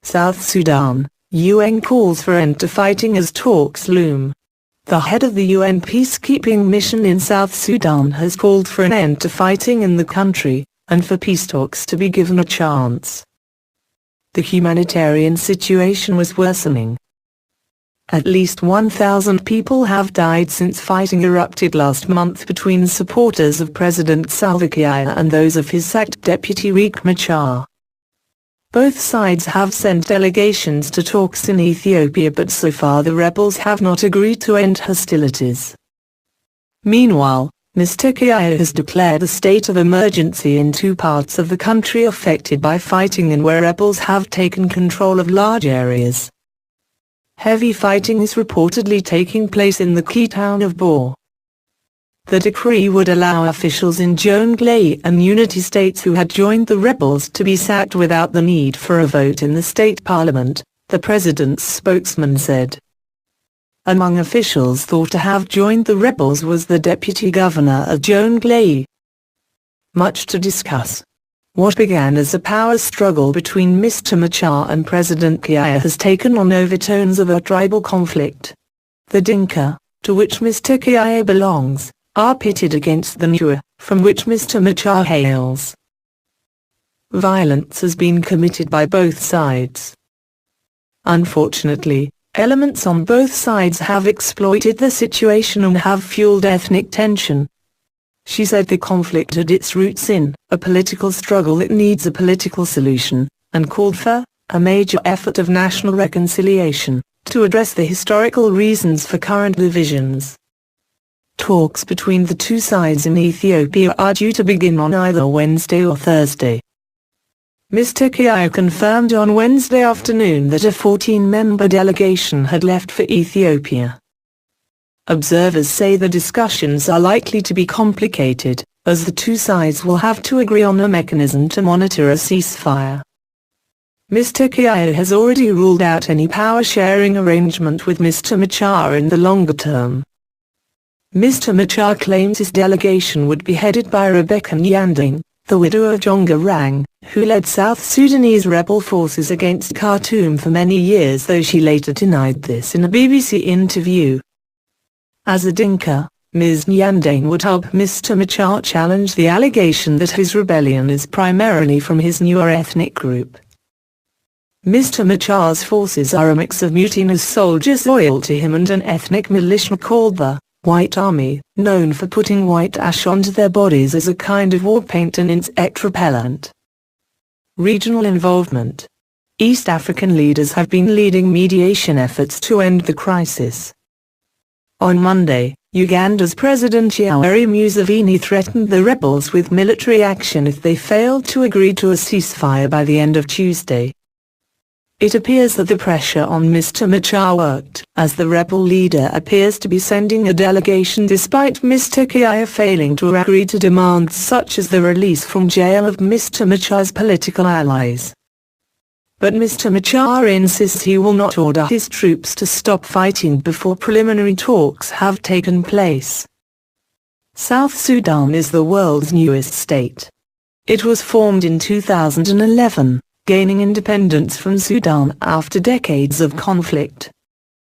South Sudan, UN calls for end to fighting as talks loom. The head of the UN peacekeeping mission in South Sudan has called for an end to fighting in the country, and for peace talks to be given a chance. The humanitarian situation was worsening. At least 1,000 people have died since fighting erupted last month between supporters of President Salva Kiir and those of his sacked deputy Riek Machar. Both sides have sent delegations to talks in Ethiopia, but so far the rebels have not agreed to end hostilities. Meanwhile, Mr. Kiir has declared a state of emergency in two parts of the country affected by fighting and where rebels have taken control of large areas. Heavy fighting is reportedly taking place in the key town of Bor. The decree would allow officials in Jonglei and Unity states who had joined the rebels to be sacked without the need for a vote in the state parliament, the president's spokesman said. Among officials thought to have joined the rebels was the deputy governor of Jonglei. Much to discuss. What began as a power struggle between Mr. Machar and President Kiir has taken on overtones of a tribal conflict. The Dinka, to which Mr. Kiir belongs, are pitted against the Nuer, from which Mr. Machar hails. Violence has been committed by both sides. Unfortunately, elements on both sides have exploited the situation and have fueled ethnic tension. She said the conflict had its roots in a political struggle that needs a political solution, and called for a major effort of national reconciliation to address the historical reasons for current divisions. Talks between the two sides in Ethiopia are due to begin on either Wednesday or Thursday. Mr. Kiir confirmed on Wednesday afternoon that a 14-member delegation had left for Ethiopia. Observers say the discussions are likely to be complicated, as the two sides will have to agree on a mechanism to monitor a ceasefire. Mr. Kiir has already ruled out any power-sharing arrangement with Mr. Machar in the longer term. Mr. Machar claims his delegation would be headed by Rebecca Nyanding, the widow of John Garang, who led South Sudanese rebel forces against Khartoum for many years, though she later denied this in a BBC interview. As a Dinka, Ms. Nyanding would help Mr. Machar challenge the allegation that his rebellion is primarily from his newer ethnic group. Mr. Machar's forces are a mix of mutinous soldiers loyal to him and an ethnic militia called the White Army, known for putting white ash onto their bodies as a kind of war paint and insect repellent. Regional involvement. East African leaders have been leading mediation efforts to end the crisis. On Monday, Uganda's President Yoweri Museveni threatened the rebels with military action if they failed to agree to a ceasefire by the end of Tuesday. It appears that the pressure on Mr. Machar worked, as the rebel leader appears to be sending a delegation despite Mr. Kiir failing to agree to demands such as the release from jail of Mr. Machar's political allies. But Mr. Machar insists he will not order his troops to stop fighting before preliminary talks have taken place. South Sudan is the world's newest state. It was formed in 2011. Gaining independence from Sudan after decades of conflict.